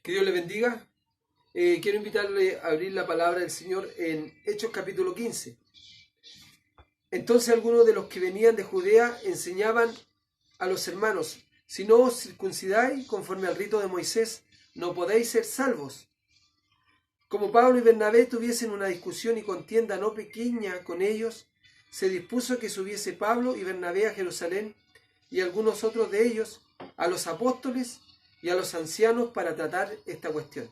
Que Dios le bendiga. Quiero invitarle a abrir la palabra del Señor en Hechos capítulo 15. Entonces algunos de los que venían de Judea enseñaban a los hermanos: si no os circuncidáis conforme al rito de Moisés, no podéis ser salvos. Como Pablo y Bernabé tuviesen una discusión y contienda no pequeña con ellos, se dispuso que subiese Pablo y Bernabé a Jerusalén y algunos otros de ellos a los apóstoles y a los ancianos para tratar esta cuestión.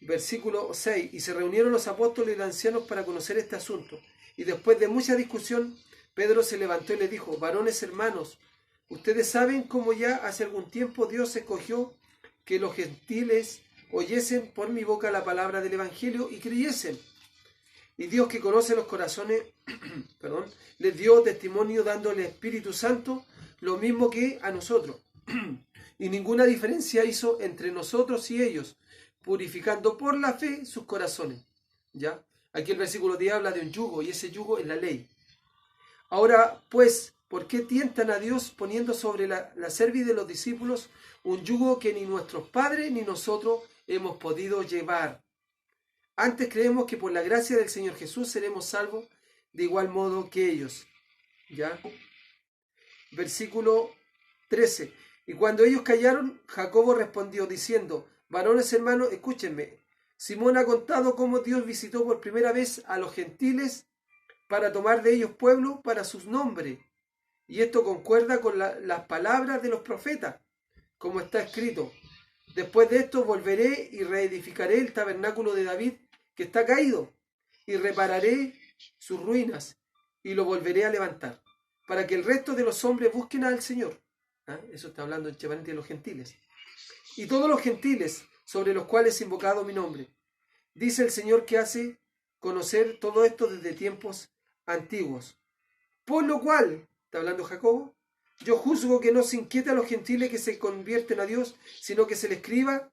Versículo 6. Y se reunieron los apóstoles y los ancianos para conocer este asunto. Y después de mucha discusión, Pedro se levantó y le dijo: varones hermanos, ustedes saben cómo ya hace algún tiempo Dios escogió que los gentiles oyesen por mi boca la palabra del Evangelio y creyesen. Y Dios, que conoce los corazones, les dio testimonio dándole Espíritu Santo, lo mismo que a nosotros. Y ninguna diferencia hizo entre nosotros y ellos, purificando por la fe sus corazones. ¿Ya? Aquí el versículo 10 habla de un yugo, y ese yugo es la ley. Ahora, pues, ¿por qué tientan a Dios poniendo sobre la cerviz de los discípulos un yugo que ni nuestros padres ni nosotros hemos podido llevar? Antes creemos que por la gracia del Señor Jesús seremos salvos de igual modo que ellos. ¿Ya? Versículo 13. Y cuando ellos callaron, Jacobo respondió diciendo: varones hermanos, escúchenme. Simón ha contado cómo Dios visitó por primera vez a los gentiles para tomar de ellos pueblo para sus nombres. Y esto concuerda con las palabras de los profetas, como está escrito: después de esto volveré y reedificaré el tabernáculo de David que está caído, y repararé sus ruinas, y lo volveré a levantar, para que el resto de los hombres busquen al Señor. Eso está hablando en Chepanete de los gentiles. Y todos los gentiles sobre los cuales he invocado mi nombre. Dice el Señor que hace conocer todo esto desde tiempos antiguos. Por lo cual, está hablando Jacobo, yo juzgo que no se inquieta a los gentiles que se convierten a Dios, sino que se les escriba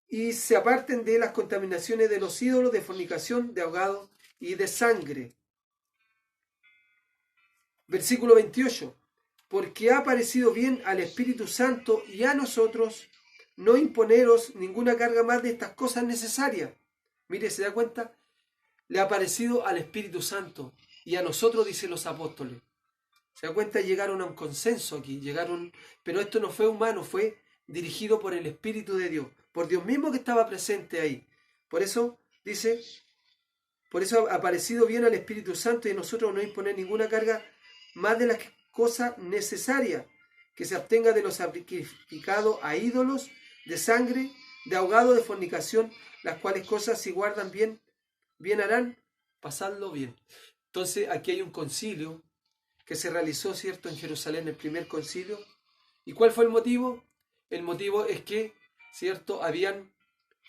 y se aparten de las contaminaciones de los ídolos, de fornicación, de ahogado y de sangre. Versículo 28. Porque ha parecido bien al Espíritu Santo y a nosotros no imponeros ninguna carga más de estas cosas necesarias. Mire, ¿se da cuenta? Le ha parecido al Espíritu Santo y a nosotros, dicen los apóstoles. ¿Se da cuenta? Llegaron a un consenso aquí, pero esto no fue humano, fue dirigido por el Espíritu de Dios, por Dios mismo que estaba presente ahí. Por eso dice, por eso ha parecido bien al Espíritu Santo y a nosotros no imponer ninguna carga más de las cosas necesarias, que se abstenga de los sacrificados a ídolos, de sangre, de ahogado, de fornicación, las cuales cosas si guardan bien harán, pasadlo bien. Entonces aquí hay un concilio que se realizó, ¿cierto?, en Jerusalén, el primer concilio. ¿Y cuál fue el motivo? El motivo es que, ¿cierto?, habían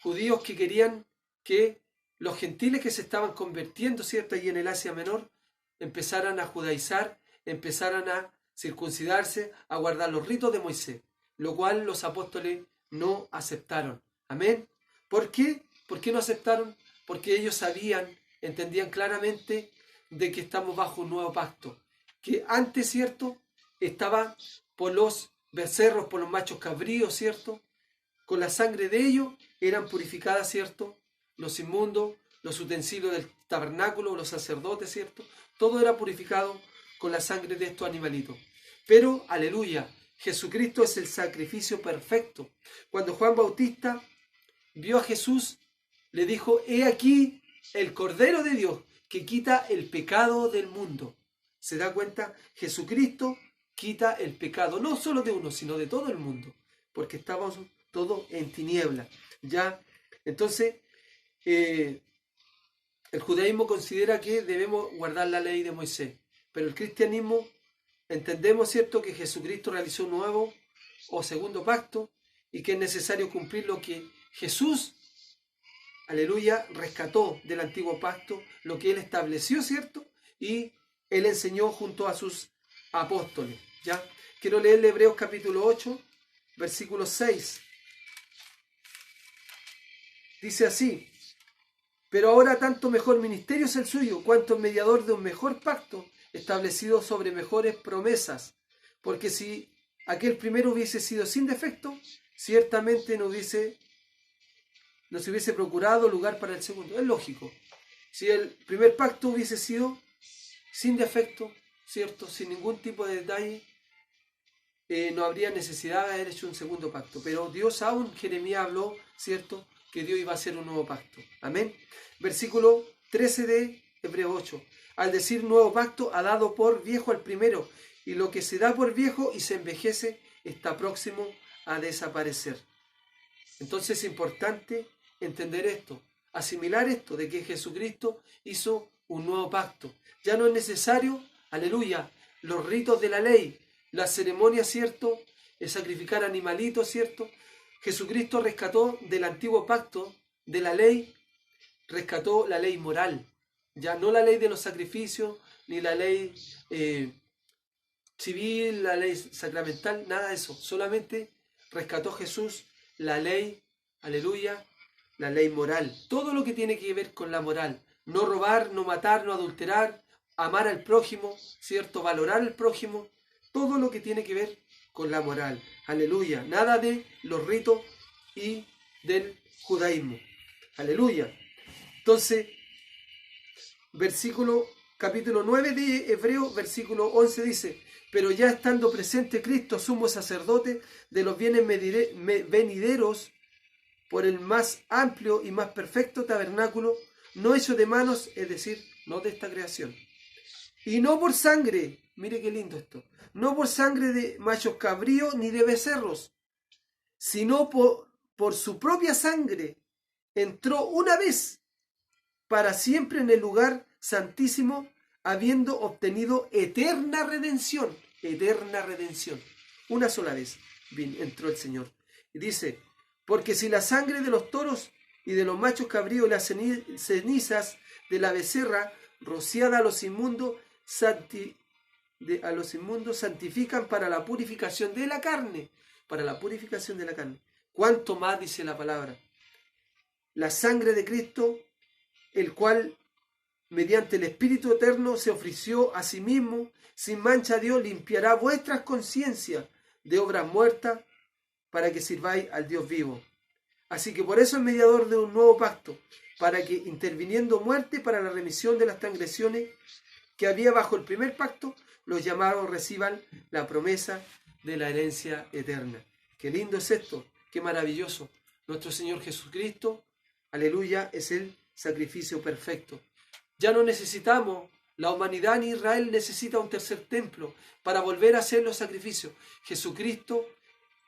judíos que querían que los gentiles que se estaban convirtiendo, ¿cierto?, allí en el Asia Menor, empezaran a judaizar, empezaran a circuncidarse, a guardar los ritos de Moisés, lo cual los apóstoles no aceptaron. Amén. ¿Por qué? ¿Por qué no aceptaron? Porque ellos sabían, entendían claramente de que estamos bajo un nuevo pacto, que antes, ¿cierto?, estaba por los becerros, por los machos cabríos, ¿cierto?, con la sangre de ellos eran purificadas, ¿cierto?, los inmundos, los utensilios del tabernáculo, los sacerdotes, ¿cierto?, todo era purificado con la sangre de estos animalitos. Pero, aleluya, Jesucristo es el sacrificio perfecto. Cuando Juan Bautista vio a Jesús, le dijo: he aquí el Cordero de Dios que quita el pecado del mundo. ¿Se da cuenta? Jesucristo quita el pecado, no solo de uno, sino de todo el mundo, porque estábamos todos en tinieblas. ¿Ya? Entonces, el judaísmo considera que debemos guardar la ley de Moisés, pero el cristianismo entendemos, ¿cierto?, que Jesucristo realizó un nuevo o segundo pacto y que es necesario cumplir lo que Jesús, aleluya, rescató del antiguo pacto, lo que él estableció, ¿cierto?, y él enseñó junto a sus apóstoles. ¿Ya? Quiero leer Hebreos capítulo 8, versículo 6. Dice así: pero ahora tanto mejor ministerio es el suyo, cuanto mediador de un mejor pacto, establecido sobre mejores promesas. Porque si aquel primero hubiese sido sin defecto, ciertamente no se hubiese procurado lugar para el segundo. Es lógico. Si el primer pacto hubiese sido sin defecto, ¿cierto? Sin ningún tipo de detalle, no habría necesidad de haber hecho un segundo pacto. Pero Dios aún, Jeremías habló, ¿cierto?, que Dios iba a hacer un nuevo pacto. Amén. Versículo 13 de Hebreos 8. Al decir nuevo pacto, ha dado por viejo al primero, y lo que se da por viejo y se envejece está próximo a desaparecer. Entonces es importante entender esto, asimilar esto de que Jesucristo hizo un nuevo pacto. Ya no es necesario, aleluya, los ritos de la ley, las ceremonias, ¿cierto? El sacrificar animalitos, ¿cierto? Jesucristo rescató del antiguo pacto, de la ley, rescató la ley moral. Ya no la ley de los sacrificios, ni la ley civil, la ley sacramental, nada de eso. Solamente rescató Jesús la ley, aleluya, la ley moral. Todo lo que tiene que ver con la moral. No robar, no matar, no adulterar, amar al prójimo, ¿cierto? Valorar al prójimo. Todo lo que tiene que ver con la moral. Aleluya. Nada de los ritos y del judaísmo. Aleluya. Entonces, capítulo 9 de Hebreos, versículo 11 dice: pero ya estando presente Cristo, sumo sacerdote de los bienes venideros, por el más amplio y más perfecto tabernáculo, no hecho de manos, es decir, no de esta creación. Y no por sangre, mire qué lindo esto, no por sangre de machos cabríos ni de becerros, sino por su propia sangre, entró una vez para siempre en el lugar santísimo, habiendo obtenido eterna redención. Una sola vez entró el Señor. Y dice: porque si la sangre de los toros y de los machos cabríos y las cenizas de la becerra rociada a los inmundos santifican para la purificación de la carne, ¿cuánto más dice la palabra? La sangre de Cristo, el cual mediante el Espíritu Eterno se ofreció a sí mismo sin mancha a Dios, limpiará vuestras conciencias de obras muertas para que sirváis al Dios vivo. Así que por eso es mediador de un nuevo pacto, para que interviniendo muerte para la remisión de las transgresiones que había bajo el primer pacto, los llamados reciban la promesa de la herencia eterna. Qué lindo es esto, qué maravilloso. Nuestro Señor Jesucristo, aleluya, es el sacrificio perfecto. Ya no necesitamos, la humanidad ni Israel necesita un tercer templo para volver a hacer los sacrificios. Jesucristo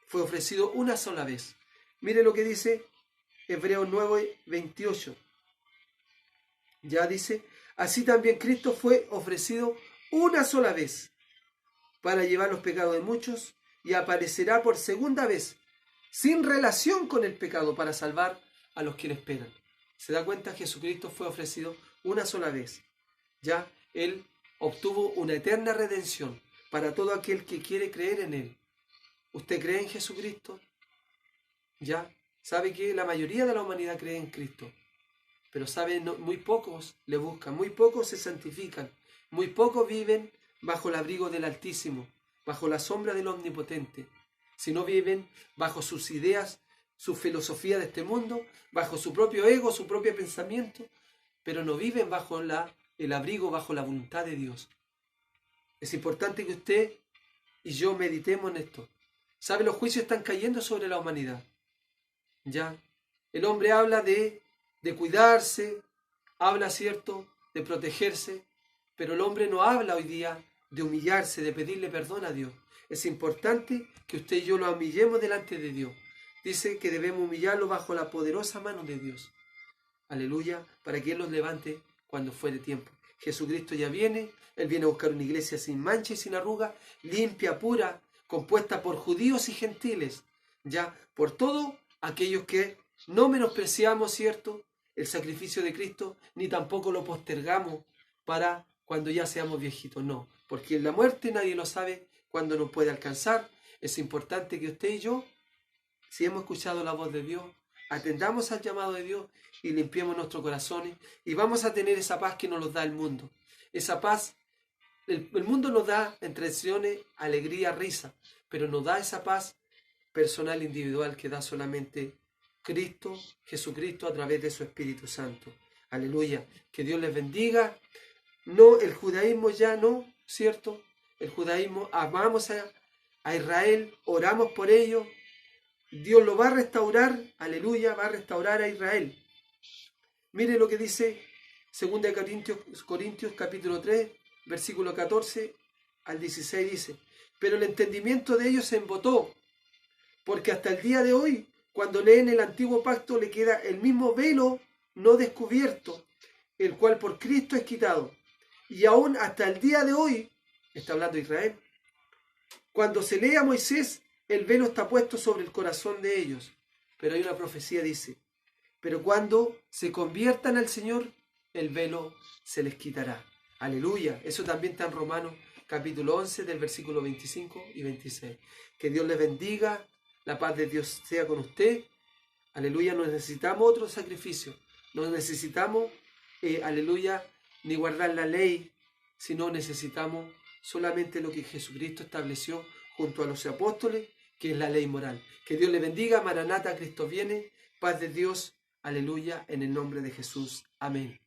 fue ofrecido una sola vez. Mire lo que dice Hebreos 9, 28. Ya dice: así también Cristo fue ofrecido una sola vez para llevar los pecados de muchos, y aparecerá por segunda vez, sin relación con el pecado, para salvar a los que le esperan. ¿Se da cuenta? Jesucristo fue ofrecido una sola vez. Ya Él obtuvo una eterna redención para todo aquel que quiere creer en Él. ¿Usted cree en Jesucristo? Ya sabe que la mayoría de la humanidad cree en Cristo, pero sabe, muy pocos le buscan, muy pocos se santifican, muy pocos viven bajo el abrigo del Altísimo, bajo la sombra del Omnipotente, sino viven bajo sus ideas, su filosofía de este mundo, bajo su propio ego, su propio pensamiento, pero no viven bajo el abrigo, bajo la voluntad de Dios. Es importante que usted y yo meditemos en esto. ¿Sabe? Los juicios están cayendo sobre la humanidad. Ya, el hombre habla de cuidarse, habla, ¿cierto?, de protegerse, pero el hombre no habla hoy día de humillarse, de pedirle perdón a Dios. Es importante que usted y yo lo humillemos delante de Dios. Dice que debemos humillarlo bajo la poderosa mano de Dios. Aleluya, para que Él nos levante cuando fuere tiempo. Jesucristo ya viene, Él viene a buscar una iglesia sin mancha y sin arruga, limpia, pura, compuesta por judíos y gentiles, ya, por todo aquellos que no menospreciamos, ¿cierto?, el sacrificio de Cristo, ni tampoco lo postergamos para cuando ya seamos viejitos, no, porque en la muerte nadie lo sabe cuándo nos puede alcanzar. Es importante que usted y yo, si hemos escuchado la voz de Dios, atendamos al llamado de Dios y limpiemos nuestros corazones, y vamos a tener esa paz que nos da el mundo, esa paz El mundo nos da entretenciones, alegría, risa, pero nos da esa paz personal, individual, que da solamente Cristo, Jesucristo, a través de su Espíritu Santo. Aleluya. Que Dios les bendiga. No, el judaísmo ya no, ¿cierto? El judaísmo, amamos a Israel, oramos por ellos. Dios lo va a restaurar, aleluya, va a restaurar a Israel. Mire lo que dice 2 Corintios capítulo 3, versículo 14 al 16 dice: pero el entendimiento de ellos se embotó, porque hasta el día de hoy, cuando leen el antiguo pacto, le queda el mismo velo no descubierto, el cual por Cristo es quitado. Y aún hasta el día de hoy, está hablando Israel, cuando se lee a Moisés, el velo está puesto sobre el corazón de ellos. Pero hay una profecía, dice: pero cuando se conviertan al Señor, el velo se les quitará. Aleluya. Eso también está en Romanos capítulo 11 del versículo 25 y 26. Que Dios les bendiga. La paz de Dios sea con usted. Aleluya. No necesitamos otro sacrificio. No necesitamos, aleluya, ni guardar la ley, sino necesitamos solamente lo que Jesucristo estableció junto a los apóstoles, que es la ley moral. Que Dios le bendiga. Maranata, Cristo viene. Paz de Dios. Aleluya, en el nombre de Jesús. Amén.